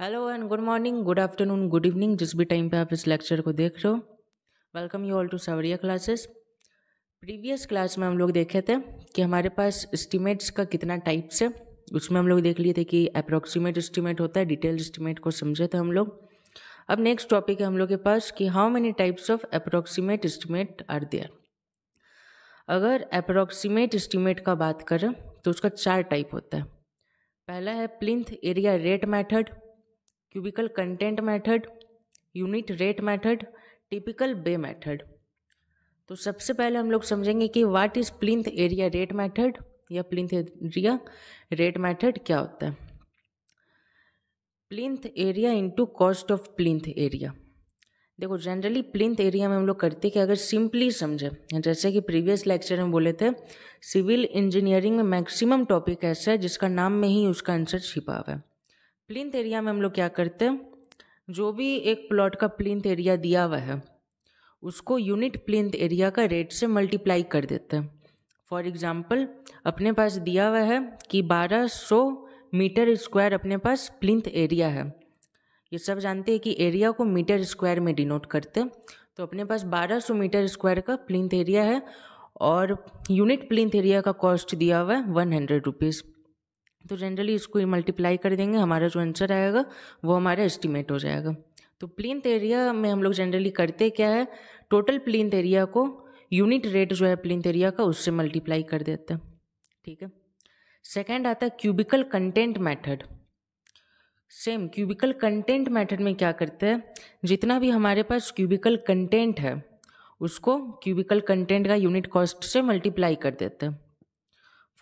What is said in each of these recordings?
Hello and good morning, good afternoon, good evening, जिस भी time पे आप इस लेक्चर को देख रहे हो। वेलकम यू ऑल टू सवरिया क्लासेस। प्रीवियस क्लास में हम लोग देखे थे कि हमारे पास एस्टिमेट्स का कितना टाइप्स है। उसमें हम लोग देख लिए थे कि अप्रॉक्सीमेट एस्टिमेट होता है, डिटेल एस्टिमेट को समझे थे हम लोग। अब नेक्स्ट टॉपिक है हम लोग के पास कि how many types of approximate estimate are there. अगर अप्रॉक्सीमेट एस्टिमेट का बात करें तो उसका 4 टाइप होता है। पहला है plinth area rate method, cubical content method, unit rate method, typical bay method. तो सबसे पहले हम लोग समझेंगे कि what is plinth area rate method या प्लिंथ एरिया रेट मेथड क्या होता है। Plinth area into cost of plinth area. देखो जनरली प्लिंथ एरिया में हम लोग करते कि अगर सिंपली समझे, जैसे कि प्रीवियस लेक्चर में बोले थे, सिविल इंजीनियरिंग में मैक्सिमम टॉपिक ऐसा है जिसका नाम में ही उसका आंसर छिपा हुआ है। प्लिंथ एरिया में हम लोग क्या करते हैं, जो भी एक प्लॉट का प्लिंथ एरिया दिया हुआ है उसको यूनिट प्लिंथ एरिया का रेट से मल्टीप्लाई कर देते हैं। फॉर एग्जांपल अपने पास दिया हुआ है कि 1200 मीटर स्क्वायर अपने पास प्लिंथ एरिया है। ये सब जानते हैं कि एरिया को मीटर स्क्वायर में डिनोट करते हैं। तो अपने पास 1200 मीटर स्क्वायर का प्लिंथ एरिया है और यूनिट प्लिंथ एरिया का कॉस्ट दिया हुआ है 100 रुपीज़। तो जनरली इसको मल्टीप्लाई कर देंगे, हमारा जो आंसर आएगा वो हमारा एस्टिमेट हो जाएगा। तो प्लिंथ एरिया में हम लोग जनरली करते क्या है, टोटल प्लिंथ एरिया को यूनिट रेट जो है प्लिंथ एरिया का उससे मल्टीप्लाई कर देते हैं। ठीक है। सेकेंड आता है cubical content method. Same cubical content method में क्या करते हैं, जितना भी हमारे पास क्यूबिकल कंटेंट है उसको क्यूबिकल कंटेंट का यूनिट कॉस्ट से मल्टीप्लाई कर देते हैं।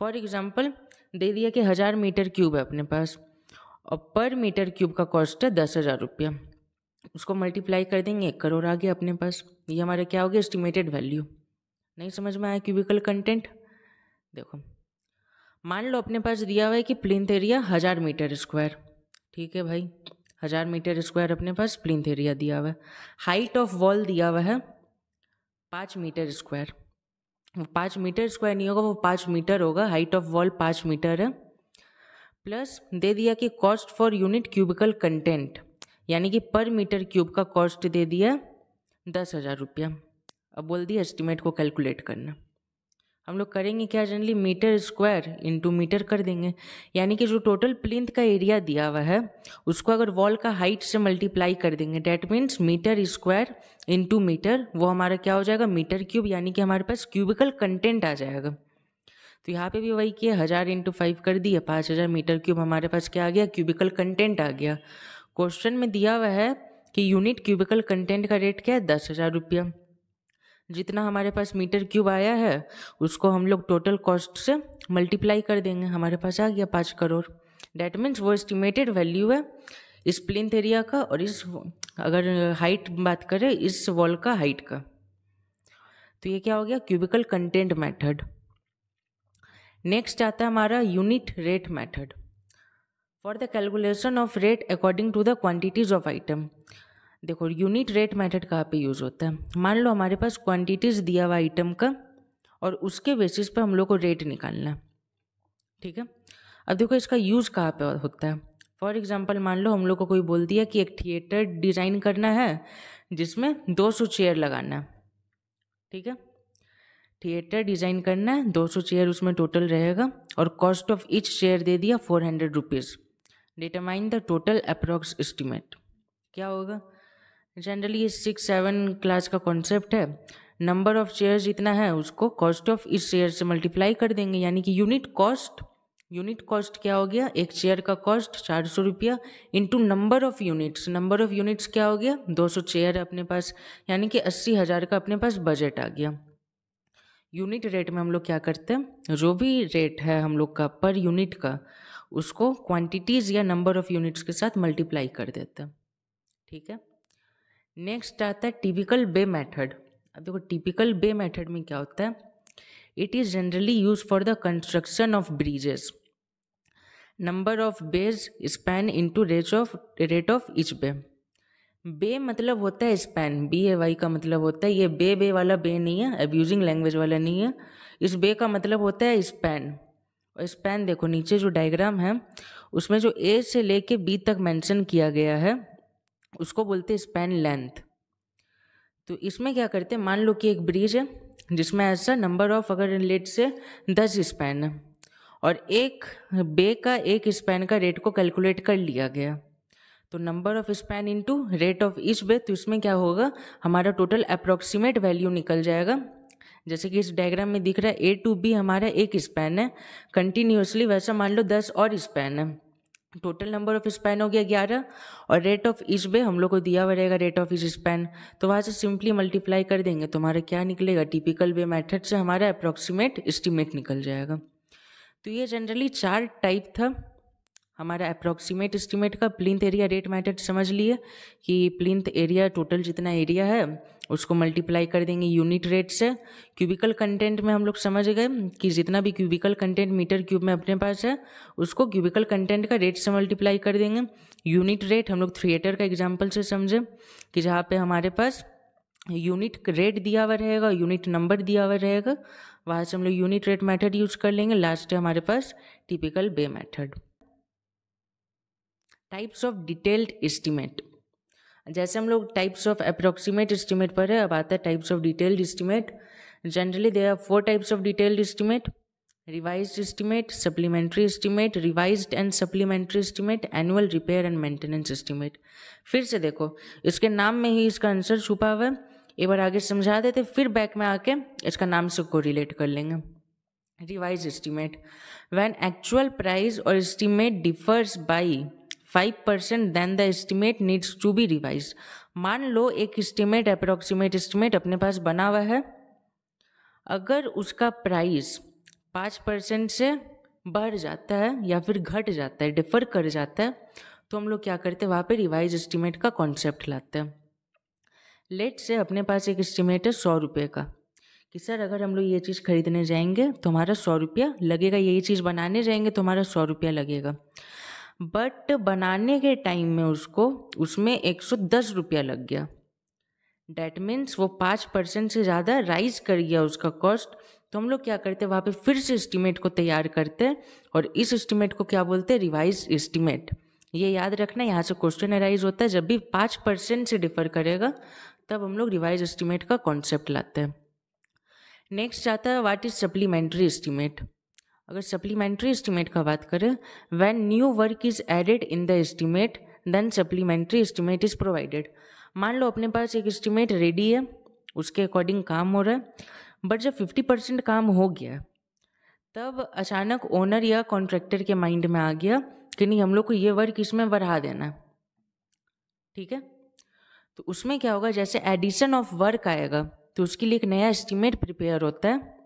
फॉर एग्जाम्पल दे दिया कि 1000 मीटर क्यूब है अपने पास और पर मीटर क्यूब का कॉस्ट है 10,000 रुपया। उसको मल्टीप्लाई कर देंगे, 1 करोड़ आ गया अपने पास। ये हमारा क्या हो गया, एस्टिमेटेड वैल्यू। नहीं समझ में आया क्यूबिकल कंटेंट। देखो मान लो अपने पास दिया हुआ है कि प्लिंथ एरिया 1000 मीटर स्क्वायर। ठीक है भाई, 1000 मीटर स्क्वायर अपने पास प्लिंथ एरिया दिया हुआ है। हाइट ऑफ वॉल दिया हुआ है 5 मीटर स्क्वायर। वो 5 मीटर स्क्वायर नहीं होगा, वो 5 मीटर होगा। हाइट ऑफ वॉल 5 मीटर है। प्लस दे दिया कि cost for unit cubical content, यानी कि पर मीटर क्यूब का कॉस्ट दे दिया 10,000 रुपया। अब बोल दिया एस्टिमेट को कैलकुलेट करना। हम लोग करेंगे क्या, generally metre square into metre कर देंगे। यानी कि जो टोटल प्लिंथ का एरिया दिया हुआ है उसको अगर वॉल का हाइट से मल्टीप्लाई कर देंगे, that means metre square into metre, वो हमारा क्या हो जाएगा, मीटर क्यूब, यानी कि हमारे पास क्यूबिकल कंटेंट आ जाएगा। तो यहाँ पे भी वही किया, 1000 इंटू 5 कर दिया, 5000 मीटर क्यूब हमारे पास क्या आ गया, क्यूबिकल कंटेंट आ गया। क्वेश्चन में दिया हुआ है कि यूनिट क्यूबिकल कंटेंट का रेट क्या है, 10,000 रुपया। जितना हमारे पास मीटर क्यूब आया है उसको हम लोग टोटल कॉस्ट से मल्टीप्लाई कर देंगे, हमारे पास आ गया 5 करोड़। डैट मीन्स वो एस्टिमेटेड वैल्यू है इस प्लिंथ एरिया का और इस, अगर हाइट बात करें इस वॉल का हाइट का। तो ये क्या हो गया, क्यूबिकल कंटेंट मेथड। नेक्स्ट आता है हमारा unit rate method. For the calculation of rate according to the quantities of item. देखो यूनिट रेट मेथड कहाँ पे यूज़ होता है, मान लो हमारे पास क्वांटिटीज़ दिया हुआ आइटम का और उसके बेसिस पे हम लोग को रेट निकालना है। ठीक है। अब देखो इसका यूज़ कहाँ पे होता है। फॉर एग्जांपल मान लो हम लोग को कोई बोल दिया कि एक थिएटर डिज़ाइन करना है जिसमें 200 चेयर लगाना है। ठीक है, थिएटर डिज़ाइन करना है, 200 चेयर उसमें टोटल रहेगा और कॉस्ट ऑफ ईच चेयर दे दिया 400 rupees. Determine the total approx estimate. क्या होगा, जनरली ये 6-7 क्लास का कॉन्सेप्ट है। नंबर ऑफ चेयर्स जितना है उसको कॉस्ट ऑफ इस चेयर से मल्टीप्लाई कर देंगे, यानी कि यूनिट कॉस्ट क्या हो गया, एक चेयर का कॉस्ट 400 रुपया into number of units. Number of units क्या हो गया, 200 चेयर है अपने पास, यानी कि 80,000 का अपने पास बजट आ गया। यूनिट रेट में हम लोग क्या करते हैं, जो भी रेट है हम लोग का पर यूनिट का उसको क्वांटिटीज़ या नंबर ऑफ यूनिट्स के साथ मल्टीप्लाई कर देते हैं। ठीक है। नेक्स्ट आता है टिपिकल बे मेथड। अब देखो टिपिकल बे मेथड में क्या होता है, it is generally use for the construction of bridges. Number of bays span into rate of each bay. Bay मतलब होता है स्पैन, BAY का मतलब होता है, ये बे वाला बे नहीं है, अब्यूजिंग लैंग्वेज वाला नहीं है। इस बे का मतलब होता है स्पैन और स्पैन देखो नीचे जो डायग्राम है उसमें जो ए से लेके बी तक मेंशन किया गया है उसको बोलते हैं स्पैन लेंथ। तो इसमें क्या करते हैं, मान लो कि एक ब्रिज है जिसमें ऐसा नंबर ऑफ अगर लेट से 10 स्पैन है और एक बे का एक स्पैन का रेट को कैलकुलेट कर लिया गया, तो number of span into rate of each bay, तो इसमें क्या होगा हमारा टोटल अप्रॉक्सीमेट वैल्यू निकल जाएगा। जैसे कि इस डायग्राम में दिख रहा है ए टू बी हमारा एक स्पैन है कंटिन्यूसली, वैसा मान लो 10 और स्पैन है, टोटल नंबर ऑफ स्पैन हो गया 11 और रेट ऑफ ईच बे हम लोग को दिया हुआ रहेगा रेट ऑफ ईच स्पैन, तो वहाँ से सिंपली मल्टीप्लाई कर देंगे तो हमारा क्या निकलेगा, टिपिकल बे मेथड से हमारा अप्रॉक्सीमेट एस्टिमेट निकल जाएगा। तो ये जनरली 4 टाइप था हमारा अप्रॉक्सीमेट एस्टिमेट का। प्लिंथ एरिया रेट मेथड समझ लिए कि प्लिंथ एरिया टोटल जितना एरिया है उसको मल्टीप्लाई कर देंगे यूनिट रेट से। क्यूबिकल कंटेंट में हम लोग समझ गए कि जितना भी क्यूबिकल कंटेंट मीटर क्यूब में अपने पास है उसको क्यूबिकल कंटेंट का रेट से मल्टीप्लाई कर देंगे। यूनिट रेट हम लोग थिएटर का एग्जाम्पल से समझे कि जहाँ पे हमारे पास यूनिट रेट दिया हुआ रहेगा, यूनिट नंबर दिया हुआ रहेगा, वहाँ से हम लोग यूनिट रेट मेथड यूज कर लेंगे। लास्ट है हमारे पास typical bay method. Types of detailed estimate, जैसे हम लोग टाइप्स ऑफ अप्रॉक्सीमेट एस्टिमेट पर है, अब आता है types of detailed estimate. Generally there are 4 types of detailed estimate, revised estimate, supplementary estimate, revised and supplementary estimate, annual repair and maintenance estimate. फिर से देखो इसके नाम में ही इसका आंसर छुपा हुआ है, एक बार आगे समझा देते फिर बैक में आके इसका नाम से कोरिलेट कर लेंगे। Revise estimate, when actual price और estimate differs by 5% then the estimate needs to be revise. मान लो एक एस्टिमेट अप्रॉक्सीमेट एस्टिमेट अपने पास बना हुआ है, अगर उसका प्राइस 5% से बढ़ जाता है या फिर घट जाता है, डिफर कर जाता है, तो हम लोग क्या करते हैं वहाँ पे रिवाइज एस्टिमेट का कॉन्सेप्ट लाते हैं। लेट से अपने पास एक एस्टिमेट है 100 रुपये का कि सर अगर हम लोग ये चीज़ खरीदने जाएंगे तो हमारा 100 रुपया लगेगा, यही चीज़ बनाने जाएंगे तो हमारा 100 रुपया लगेगा, बट बनाने के टाइम में उसमें 110 रुपया लग गया। डैट मीन्स वो 5% से ज़्यादा राइज कर गया उसका कॉस्ट। तो हम लोग क्या करते हैं वहाँ पे फिर से एस्टिमेट को तैयार करते हैं और इस एस्टिमेट को क्या बोलते हैं, रिवाइज एस्टिमेट। ये याद रखना, यहाँ से क्वेश्चन अराइज होता है जब भी 5% से डिफर करेगा तब हम लोग रिवाइज एस्टिमेट का कॉन्सेप्ट लाते हैं। नेक्स्ट आता है व्हाट इज सप्लीमेंट्री एस्टिमेट। अगर सप्लीमेंट्री एस्टिमेट का बात करें, when new work is added in the estimate then supplementary estimate is provided. मान लो अपने पास एक एस्टिमेट रेडी है, उसके अकॉर्डिंग काम हो रहा है, बट जब 50% काम हो गया तब अचानक ओनर या कॉन्ट्रैक्टर के माइंड में आ गया कि नहीं हम लोग को ये वर्क इसमें बढ़ा देना है, ठीक है। तो उसमें क्या होगा, जैसे एडिशन ऑफ वर्क आएगा तो उसके लिए एक नया एस्टिमेट प्रिपेयर होता है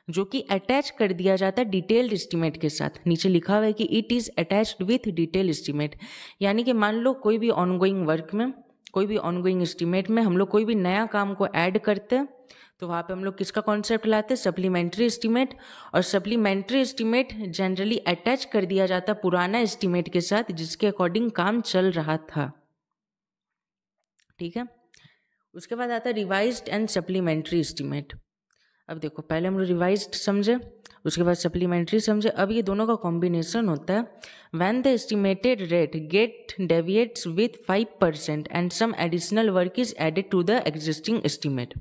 जो कि अटैच कर दिया जाता है डिटेल्ड एस्टिमेट के साथ। नीचे लिखा हुआ है कि it is attached with detail estimate, यानी कि मान लो कोई भी ऑनगोइंग वर्क में, कोई भी ऑनगोइंग एस्टिमेट में हम लोग कोई भी नया काम को ऐड करते हैं तो वहाँ पे हम लोग किसका कॉन्सेप्ट लाते हैं, सप्लीमेंट्री एस्टिमेट। और सप्लीमेंट्री एस्टिमेट जनरली अटैच कर दिया जाता पुराना एस्टिमेट के साथ जिसके अकॉर्डिंग काम चल रहा था, ठीक है। उसके बाद आता है रिवाइज्ड एंड सप्लीमेंट्री एस्टिमेट। अब देखो पहले हम लोग रिवाइज्ड समझे, उसके बाद सप्लीमेंट्री समझे, अब ये दोनों का कॉम्बिनेशन होता है when the estimated rate get deviates with 5% and some additional work is added to the existing estimate.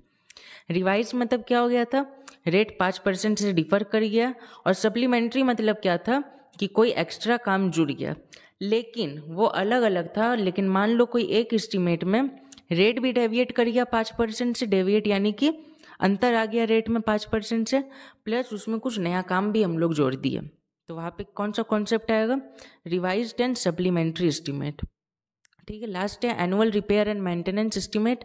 Revise मतलब क्या हो गया था, रेट 5% से डिफर कर गया, और सप्लीमेंट्री मतलब क्या था कि कोई एक्स्ट्रा काम जुड़ गया, लेकिन वो अलग अलग था। लेकिन मान लो कोई एक एस्टिमेट में रेट भी डेविएट कर गया 5% से, डेविएट यानी कि अंतर आ गया रेट में 5% से, प्लस उसमें कुछ नया काम भी हम लोग जोड़ दिए, तो वहाँ पे कौन सा कॉन्सेप्ट आएगा, रिवाइज्ड एंड सप्लीमेंट्री एस्टिमेट, ठीक है। लास्ट है annual repair and maintenance estimate.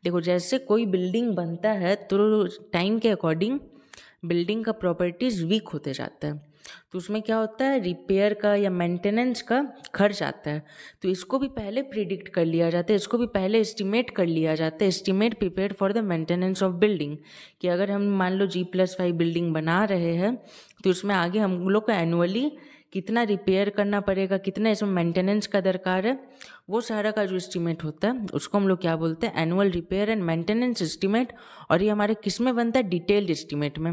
देखो जैसे कोई बिल्डिंग बनता है तो टाइम के अकॉर्डिंग बिल्डिंग का प्रॉपर्टीज वीक होते जाता है, तो उसमें क्या होता है, रिपेयर का या मेंटेनेंस का खर्च आता है, तो इसको भी पहले प्रिडिक्ट कर लिया जाता है, इसको भी पहले एस्टिमेट कर लिया जाता है, estimate prepare for the maintenance of building, कि अगर हम मान लो G+5 बिल्डिंग बना रहे हैं तो उसमें आगे हम लोग को एनुअली कितना रिपेयर करना पड़ेगा, कितना इसमें मेंटेनेंस का दरकार है, वो सारा का जो एस्टिमेट होता है उसको हम लोग क्या बोलते हैं, annual repair and maintenance estimate. और ये हमारे किस में बनता है, डिटेल्ड एस्टिमेट में।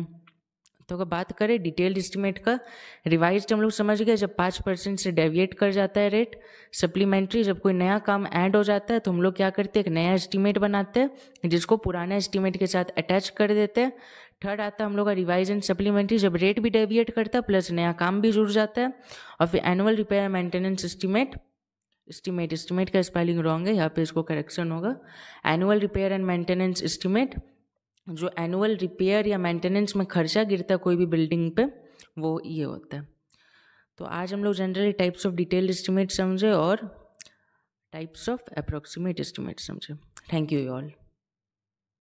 तो अगर बात करें डिटेल्ड एस्टिमेट का, रिवाइज्ड हम लोग समझ गए जब 5% से डेविएट कर जाता है रेट। सप्लीमेंट्री जब कोई नया काम ऐड हो जाता है तो हम लोग क्या करते हैं, एक नया एस्टिमेट बनाते हैं जिसको पुराने एस्टिमेट के साथ अटैच कर देते हैं। थर्ड आता है हम लोग का रिवाइज एंड सप्लीमेंट्री, जब रेट भी डेविएट करता है प्लस नया काम भी जुड़ जाता है। और फिर एनुअल रिपेयर मेंटेनेंस एस्टिमेट का स्पेलिंग रॉन्ग है, यहाँ पे इसको करेक्शन होगा। Annual repair and maintenance estimate, जो एनुअल रिपेयर या मेंटेनेंस में खर्चा गिरता है कोई भी बिल्डिंग पे, वो ये होता है। तो आज हम लोग generally types of detailed estimate समझे और टाइप्स ऑफ अप्रोक्सीमेट एस्टिमेट समझे। Thank you all.